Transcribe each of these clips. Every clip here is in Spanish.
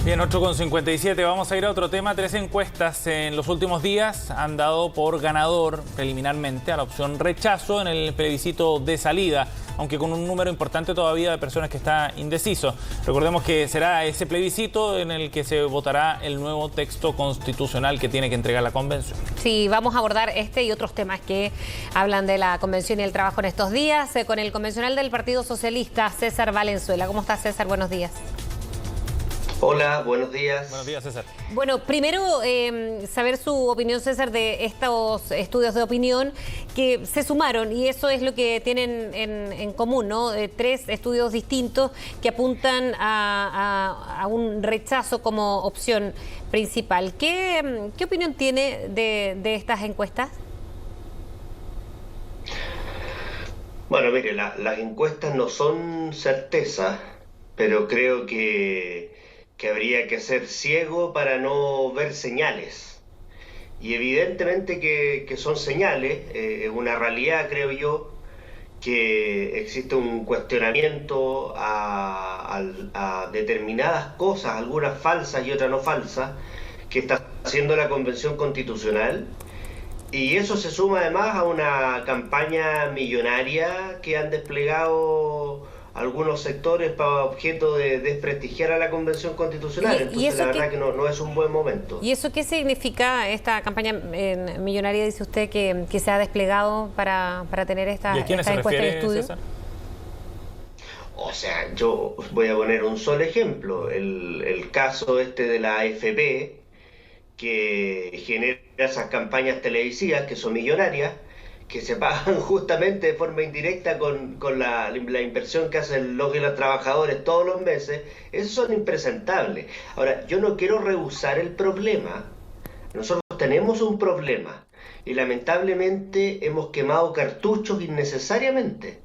Bien, 8:57. Vamos a ir a otro tema. 3 encuestas en los últimos días han dado por ganador preliminarmente a la opción rechazo en el plebiscito de salida, aunque con un número importante todavía de personas que está indeciso. Recordemos que será ese plebiscito en el que se votará el nuevo texto constitucional que tiene que entregar la convención. Sí, vamos a abordar este y otros temas que hablan de la convención y el trabajo en estos días con el convencional del Partido Socialista, César Valenzuela. ¿Cómo está, César? Buenos días. Hola, buenos días. Buenos días, César. Bueno, primero saber su opinión, César, de estos estudios de opinión que se sumaron, y eso es lo que tienen en común, ¿no? 3 estudios distintos que apuntan a un rechazo como opción principal. ¿Qué opinión tiene de estas encuestas? Bueno, mire, las encuestas no son certeza, pero creo que habría que ser ciego para no ver señales. Y evidentemente que son señales, es una realidad, creo yo, que existe un cuestionamiento a determinadas cosas, algunas falsas y otras no falsas, que está haciendo la Convención Constitucional. Y eso se suma además a una campaña millonaria que han desplegado algunos sectores para objeto de desprestigiar a la Convención Constitucional. Entonces la verdad que no es un buen momento. ¿Y eso qué significa, esta campaña millonaria, dice usted, que se ha desplegado para tener esta encuesta de estudio? César? O sea, yo voy a poner un solo ejemplo. El caso de la AFP, que genera esas campañas televisivas que son millonarias, que se pagan justamente de forma indirecta con la inversión que hacen los y los trabajadores todos los meses. Esos son impresentables. Ahora, yo no quiero rehusar el problema. Nosotros tenemos un problema y lamentablemente hemos quemado cartuchos innecesariamente.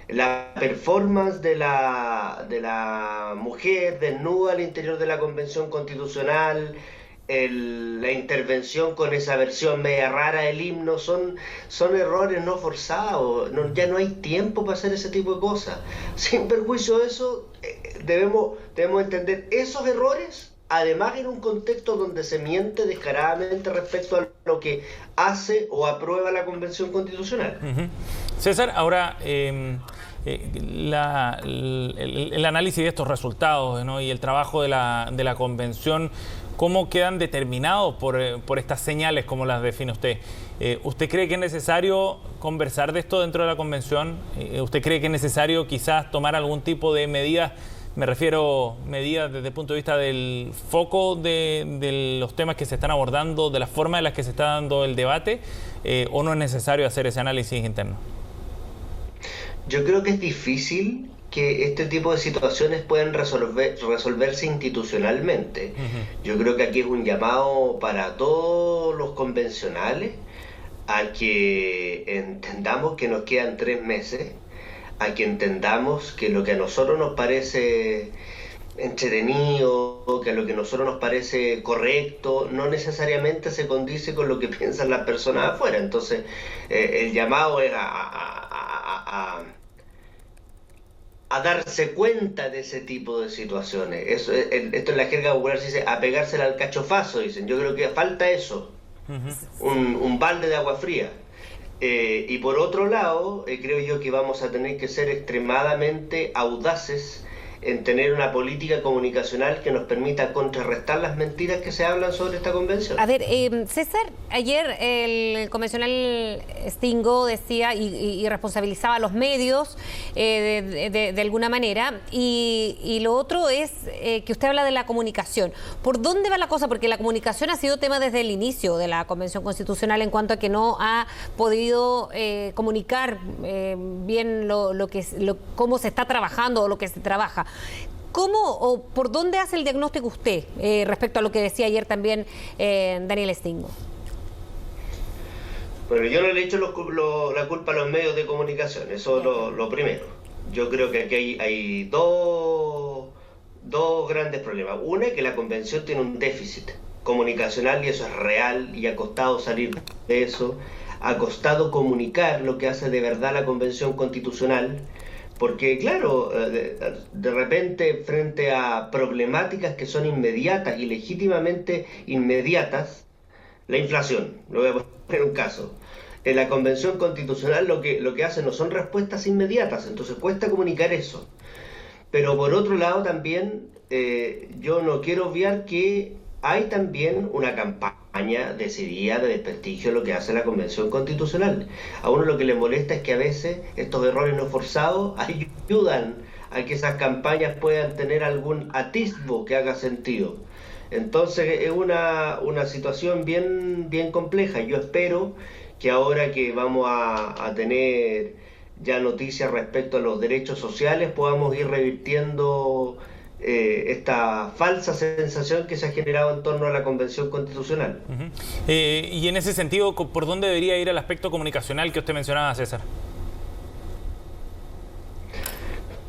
La performance de la mujer desnuda al interior de la Convención Constitucional, la intervención con esa versión media rara del himno, son errores no forzados. Ya no hay tiempo para hacer ese tipo de cosas. Sin perjuicio de eso, debemos entender esos errores, además en un contexto donde se miente descaradamente respecto a lo que hace o aprueba la Convención Constitucional. César, ahora el análisis de estos resultados, ¿no? Y el trabajo de la Convención, ¿cómo quedan determinados por estas señales, como las define usted? ¿Usted cree que es necesario conversar de esto dentro de la Convención? ¿Usted cree que es necesario quizás tomar algún tipo de medidas? Me refiero medidas desde el punto de vista del foco de los temas que se están abordando, de la forma en la que se está dando el debate, ¿o no es necesario hacer ese análisis interno? Yo creo que es difícil que este tipo de situaciones puedan resolverse institucionalmente. Yo creo que aquí es un llamado para todos los convencionales a que entendamos que nos quedan 3 meses, a que entendamos que lo que a nosotros nos parece entretenido, que a lo que a nosotros nos parece correcto, no necesariamente se condice con lo que piensan las personas afuera. Entonces, el llamado es a darse cuenta de ese tipo de situaciones. Esto en la jerga popular se dice apegársela al cachofazo, dicen. Yo creo que falta eso, un balde de agua fría. Y por otro lado, creo yo que vamos a tener que ser extremadamente audaces en tener una política comunicacional que nos permita contrarrestar las mentiras que se hablan sobre esta convención. A ver, César, ayer el convencional Stingo decía y responsabilizaba a los medios de alguna manera, y lo otro es que usted habla de la comunicación. ¿Por dónde va la cosa? Porque la comunicación ha sido tema desde el inicio de la Convención Constitucional en cuanto a que no ha podido comunicar bien cómo se está trabajando o lo que se trabaja. ¿Cómo o por dónde hace el diagnóstico usted respecto a lo que decía ayer también Daniel Stingo? Bueno, yo no le he hecho la culpa a los medios de comunicación, eso es lo primero. Yo creo que aquí hay dos grandes problemas. Una es que la Convención tiene un déficit comunicacional y eso es real, y ha costado salir de eso, ha costado comunicar lo que hace de verdad la Convención Constitucional. Porque claro, de repente frente a problemáticas que son inmediatas y legítimamente inmediatas, la inflación, lo voy a poner un caso. En la Convención Constitucional lo que hace no son respuestas inmediatas, entonces cuesta comunicar eso. Pero por otro lado también yo no quiero obviar que hay también una campaña decidida de desprestigio de lo que hace la Convención Constitucional. A uno lo que le molesta es que a veces estos errores no forzados ayudan a que esas campañas puedan tener algún atisbo que haga sentido. Entonces es una situación bien compleja. Yo espero que ahora que vamos a tener ya noticias respecto a los derechos sociales podamos ir revirtiendo esta falsa sensación que se ha generado en torno a la Convención Constitucional. Y en ese sentido, ¿por dónde debería ir el aspecto comunicacional que usted mencionaba, César?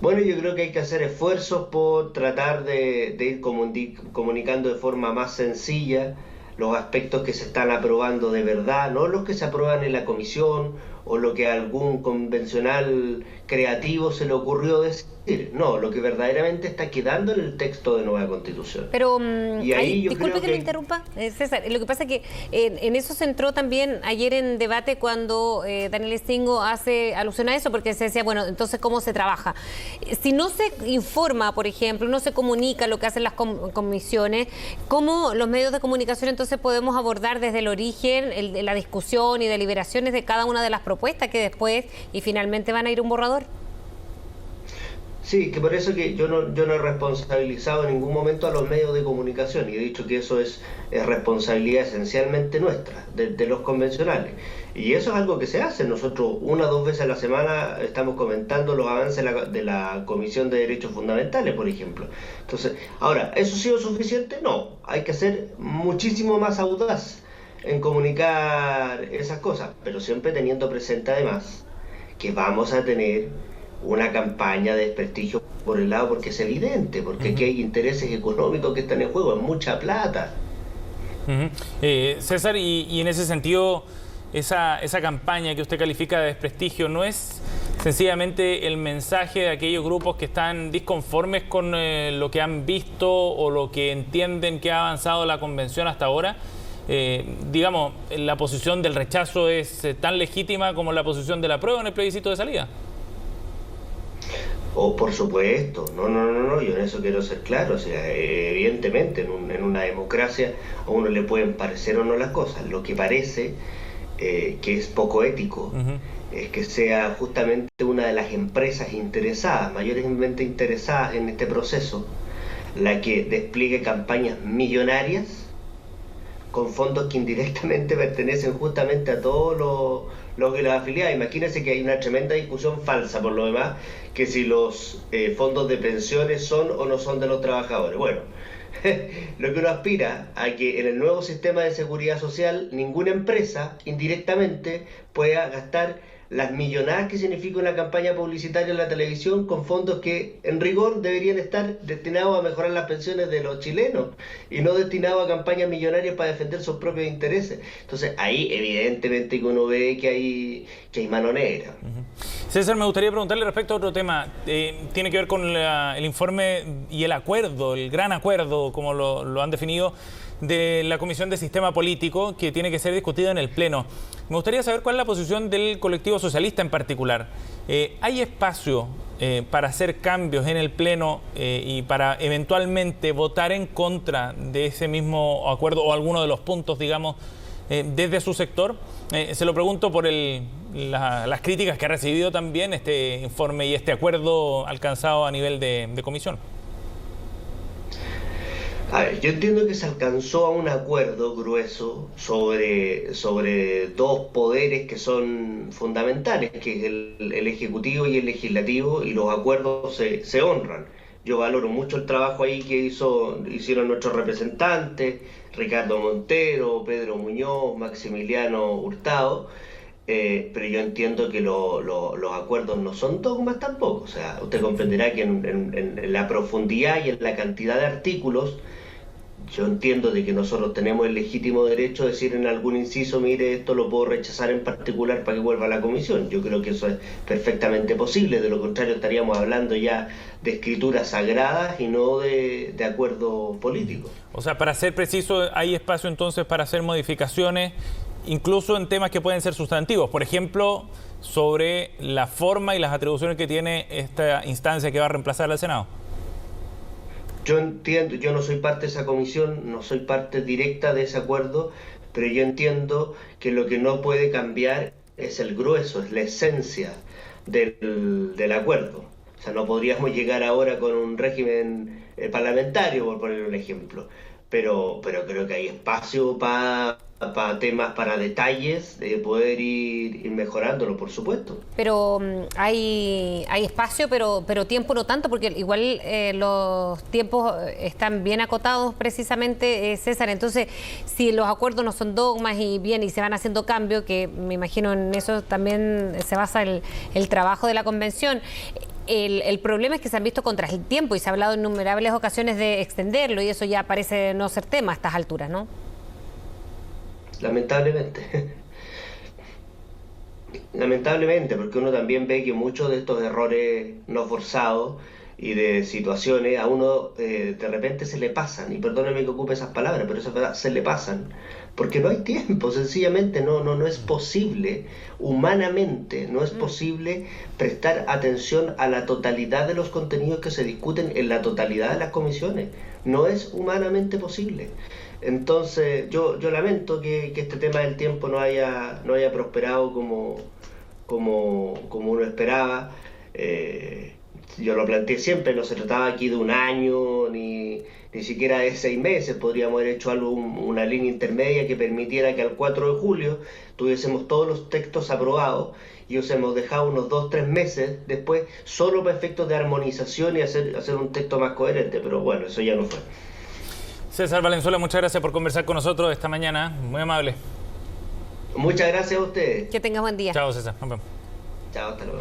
Bueno, yo creo que hay que hacer esfuerzos por tratar de ir comunicando de forma más sencilla los aspectos que se están aprobando de verdad, no los que se aprueban en la comisión o lo que a algún convencional creativo se le ocurrió decir. No, lo que verdaderamente está quedando en el texto de nueva Constitución. Pero, y ahí yo disculpe creo que me interrumpa, César. Lo que pasa es que en eso se entró también ayer en debate cuando Daniel Stingo hace alusión a eso, porque se decía, bueno, entonces, ¿cómo se trabaja? Si no se informa, por ejemplo, no se comunica lo que hacen las comisiones, ¿cómo los medios de comunicación entonces podemos abordar desde el origen la discusión y deliberaciones de cada una de las propuestas que después y finalmente van a ir a un borrador? Sí, que por eso que yo no he responsabilizado en ningún momento a los medios de comunicación y he dicho que eso es responsabilidad esencialmente nuestra, de los convencionales. Y eso es algo que se hace. Nosotros 1 o 2 veces a la semana estamos comentando los avances de la Comisión de Derechos Fundamentales, por ejemplo. Entonces, ahora, ¿eso ha sido suficiente? No, hay que ser muchísimo más audaz en comunicar esas cosas, pero siempre teniendo presente además que vamos a tener una campaña de desprestigio por el lado, porque es evidente, porque aquí hay intereses económicos que están en juego, es mucha plata. César, y en ese sentido, esa campaña que usted califica de desprestigio, ¿no es sencillamente el mensaje de aquellos grupos que están disconformes con lo que han visto o lo que entienden que ha avanzado la convención hasta ahora? Digamos, ¿la posición del rechazo es tan legítima como la posición del apruebo en el plebiscito de salida? Oh, por supuesto, no, yo en eso quiero ser claro, o sea, evidentemente en una democracia a uno le pueden parecer o no las cosas, lo que parece que es poco ético es que sea justamente una de las empresas interesadas, mayormente interesadas en este proceso, la que despliegue campañas millonarias con fondos que indirectamente pertenecen justamente a todos los que las afiliadas. Imagínense que hay una tremenda discusión falsa por lo demás, que si los fondos de pensiones son o no son de los trabajadores. Bueno, lo que uno aspira a que en el nuevo sistema de seguridad social ninguna empresa indirectamente pueda gastar las millonadas que significa una campaña publicitaria en la televisión con fondos que en rigor deberían estar destinados a mejorar las pensiones de los chilenos y no destinados a campañas millonarias para defender sus propios intereses. Entonces ahí evidentemente que uno ve que hay mano negra. César, me gustaría preguntarle respecto a otro tema. Tiene que ver con el informe y el acuerdo, el gran acuerdo, como lo han definido, de la Comisión de Sistema Político, que tiene que ser discutido en el Pleno. Me gustaría saber cuál es la posición del colectivo socialista en particular. ¿Hay espacio para hacer cambios en el Pleno y para eventualmente votar en contra de ese mismo acuerdo o alguno de los puntos, digamos, desde su sector? Se lo pregunto por las críticas que ha recibido también este informe y este acuerdo alcanzado a nivel de comisión. A ver, yo entiendo que se alcanzó a un acuerdo grueso sobre dos poderes que son fundamentales, que es el Ejecutivo y el Legislativo, y los acuerdos se honran. Yo valoro mucho el trabajo ahí que hicieron nuestros representantes, Ricardo Montero, Pedro Muñoz, Maximiliano Hurtado, pero yo entiendo que los acuerdos no son dogmas tampoco. O sea, usted comprenderá que en la profundidad y en la cantidad de artículos yo entiendo de que nosotros tenemos el legítimo derecho de decir en algún inciso, mire, esto lo puedo rechazar en particular para que vuelva a la comisión. Yo creo que eso es perfectamente posible, de lo contrario estaríamos hablando ya de escrituras sagradas y no de acuerdos políticos. O sea, para ser preciso, hay espacio entonces para hacer modificaciones, incluso en temas que pueden ser sustantivos. Por ejemplo, sobre la forma y las atribuciones que tiene esta instancia que va a reemplazar al Senado. Yo entiendo, yo no soy parte de esa comisión, no soy parte directa de ese acuerdo, pero yo entiendo que lo que no puede cambiar es el grueso, es la esencia del acuerdo. O sea, no podríamos llegar ahora con un régimen parlamentario, por poner un ejemplo, pero creo que hay espacio para temas, para detalles, de poder ir mejorándolo, por supuesto. Pero hay espacio, pero tiempo no tanto, porque igual los tiempos están bien acotados precisamente, César. Entonces, si los acuerdos no son dogmas y se van haciendo cambios, que me imagino en eso también se basa el trabajo de la convención. El problema es que se han visto contra el tiempo y se ha hablado en innumerables ocasiones de extenderlo y eso ya parece no ser tema a estas alturas, ¿no? Lamentablemente. Lamentablemente, porque uno también ve que muchos de estos errores no forzados y de situaciones a uno de repente se le pasan, y perdónenme que ocupe esas palabras, pero eso es verdad, se le pasan, porque no hay tiempo, sencillamente no es posible, humanamente no es posible prestar atención a la totalidad de los contenidos que se discuten en la totalidad de las comisiones, no es humanamente posible. Entonces yo lamento que este tema del tiempo no haya prosperado como uno esperaba. Yo lo planteé siempre, no se trataba aquí de un año, ni siquiera de 6 meses. Podríamos haber hecho una línea intermedia que permitiera que al 4 de julio tuviésemos todos los textos aprobados y os hemos dejado unos 2-3 meses después solo para efectos de armonización y hacer un texto más coherente, pero bueno, eso ya no fue. César Valenzuela, muchas gracias por conversar con nosotros esta mañana, muy amable. Muchas gracias a ustedes. Que tengas buen día. Chao, César. Nos vemos. Chao, hasta luego.